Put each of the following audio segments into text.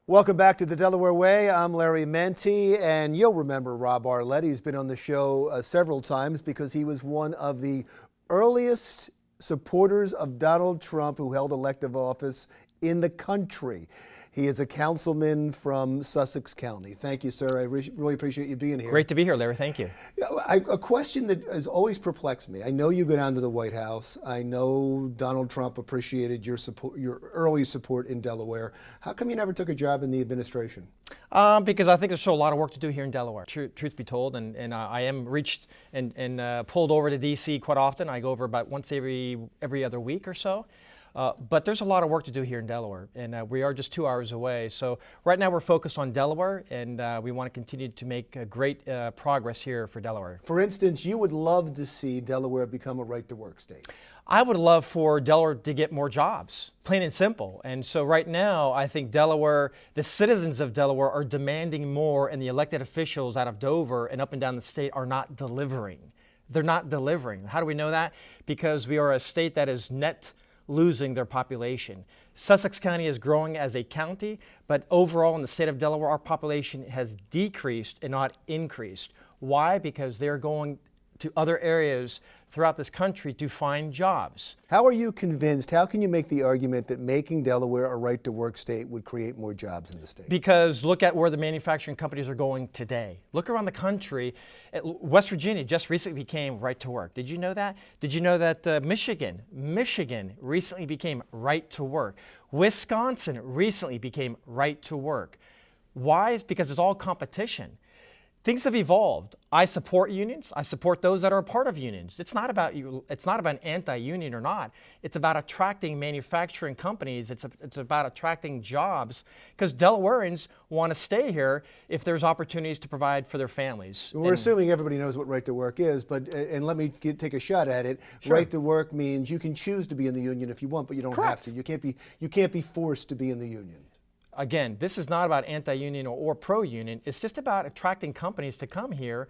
Welcome back to the Delaware Way. I'm Larry Menti, and you'll remember Rob Arlett. He's been on the show several times because he was one of the earliest supporters of Donald Trump who held elective office in the country. He is a councilman from Sussex County. Thank you, sir. I really appreciate you being here. Great to be here, Larry. Thank you. A question that has always perplexed me. I know you go down to the White House. I know Donald Trump appreciated your support, your early support in Delaware. How come you never took a job in the administration? Because I think there's still a lot of work to do here in Delaware. Truth be told, and I am reached and pulled over to D.C. quite often. I go over about once every other week or so. But there's a lot of work to do here in Delaware, and we are just 2 hours away. So right now we're focused on Delaware, and we want to continue to make great progress here for Delaware. For instance, you would love to see Delaware become a right-to-work state. I would love for Delaware to get more jobs, plain and simple. And so right now, I think Delaware, the citizens of Delaware are demanding more, and the elected officials out of Dover and up and down the state are not delivering. They're not delivering. How do we know that? Because we are a state that is net losing their population. Sussex County is growing as a county, but overall in the state of Delaware, our population has decreased and not increased. Why? Because they're going to other areas throughout this country to find jobs. How are you convinced? How can you make the argument that making Delaware a right-to-work state would create more jobs in the state? Because look at where the manufacturing companies are going today. Look around the country. West Virginia just recently became right-to-work. Did you know that? Did you know that Michigan recently became right-to-work? Wisconsin recently became right-to-work. Why? It's because it's all competition. Things have evolved. I support unions. I support those that are a part of unions. It's not about anti-union or not. It's about attracting manufacturing companies. It's about attracting jobs, because Delawareans want to stay here if there's opportunities to provide for their families. We're assuming everybody knows what right to work is, but and let me take a shot at it. Sure. Right to work means you can choose to be in the union if you want, but you don't have to. You can't be forced to be in the union. Again, this is not about anti-union or pro-union. It's just about attracting companies to come here,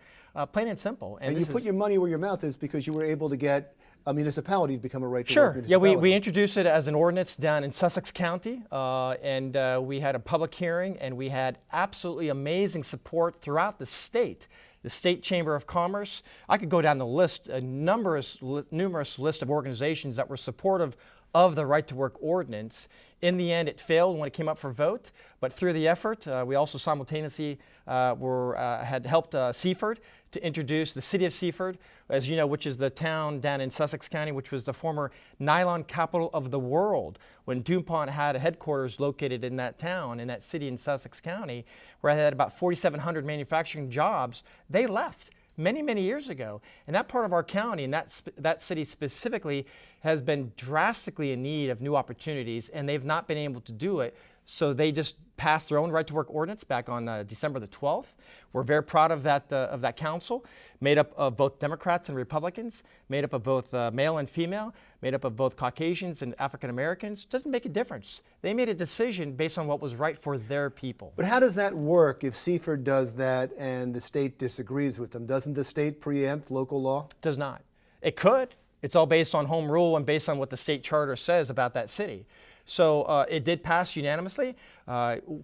plain and simple. And you put your money where your mouth is because you were able to get a municipality to become a right-to-work Sure. municipality. Yeah, we introduced it as an ordinance down in Sussex County, and we had a public hearing, and we had absolutely amazing support throughout the state. The State Chamber of Commerce, I could go down the list, a numerous list of organizations that were supportive of the right-to-work ordinance. In the end, it failed when it came up for vote, but through the effort, we also simultaneously had helped Seaford to introduce the city of Seaford, as you know, which is the town down in Sussex County, which was the former nylon capital of the world, when DuPont had a headquarters located in that town, in that city in Sussex County, where they had about 4,700 manufacturing jobs. They left many years ago, and that part of our county and that city specifically has been drastically in need of new opportunities, and they've not been able to do it. So they just passed their own right-to-work ordinance back on December the 12th. We're very proud of that council, made up of both Democrats and Republicans, made up of both male and female, made up of both Caucasians and African Americans. Doesn't make a difference. They made a decision based on what was right for their people. But how does that work if Seaford does that and the state disagrees with them? Doesn't the state preempt local law? Does not. It could. It's all based on home rule and based on what the state charter says about that city. So it did pass unanimously.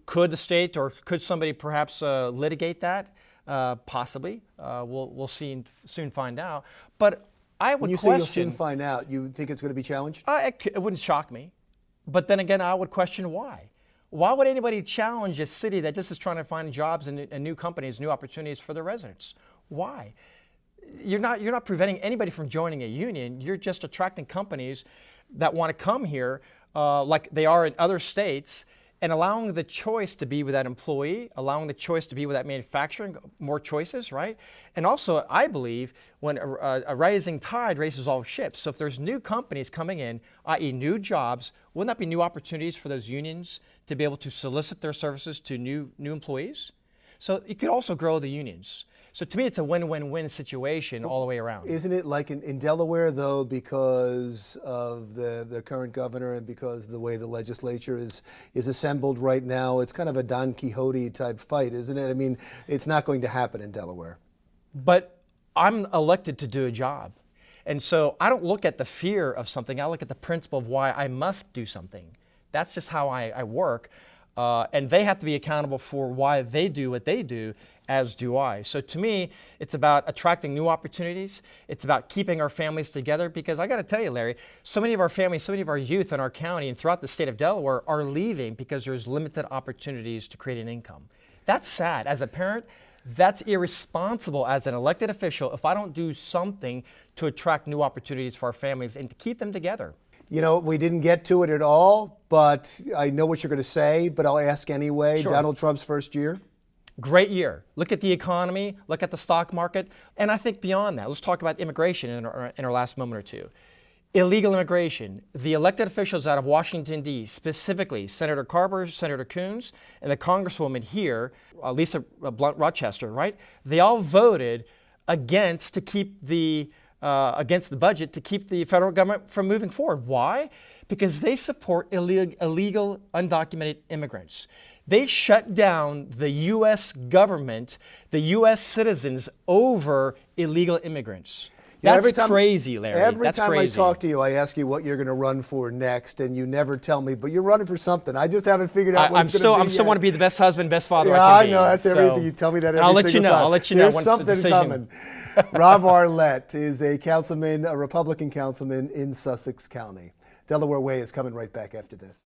Could the state or could somebody perhaps litigate that? Possibly. We'll soon find out. But I would question. When you say you'll soon find out, you think it's going to be challenged? It wouldn't shock me. But then again, I would question why. Why would anybody challenge a city that just is trying to find jobs and new companies, new opportunities for their residents? Why? You're not preventing anybody from joining a union. You're just attracting companies that want to come here like they are in other states, and allowing the choice to be with that employee, allowing the choice to be with that manufacturing, more choices, right? And also, I believe when a rising tide raises all ships. So if there's new companies coming in, i.e. new jobs, wouldn't that be new opportunities for those unions to be able to solicit their services to new employees? So it could also grow the unions. So to me, it's a win-win-win situation all the way around. Isn't it like in Delaware, though, because of the current governor and because of the way the legislature is assembled right now, it's kind of a Don Quixote type fight, isn't it? I mean, it's not going to happen in Delaware. But I'm elected to do a job. And so I don't look at the fear of something. I look at the principle of why I must do something. That's just how I work. and they have to be accountable for why they do what they do, as do I. So to me, it's about attracting new opportunities. It's about keeping our families together, because I got to tell you, Larry, so many of our families, so many of our youth in our county and throughout the state of Delaware are leaving because there's limited opportunities to create an income. That's sad. As a parent, that's irresponsible as an elected official if I don't do something to attract new opportunities for our families and to keep them together. You know, we didn't get to it at all, but I know what you're going to say, but I'll ask anyway. Sure. Donald Trump's first year? Great year. Look at the economy, look at the stock market, and I think beyond that, let's talk about immigration in our last moment or two. Illegal immigration. The elected officials out of Washington, D.C., specifically Senator Carper, Senator Coons, and the Congresswoman here, Lisa Blunt Rochester, right? They all voted against to keep against the budget to keep the federal government from moving forward. Why? Because they support illegal undocumented immigrants. They shut down the U.S. government, the U.S. citizens, over illegal immigrants. That's crazy, Larry. Every time I talk to you, I ask you what you're going to run for next, and you never tell me. But you're running for something. I just haven't figured out what it's going to be. I still want to be the best husband, best father yeah, I can be. I know. That's everything. You tell me that every I'll let single you know. time. I'll let you know There's once something the decision coming. Rob Arlett is a councilman, a Republican councilman in Sussex County. Delaware Way is coming right back after this.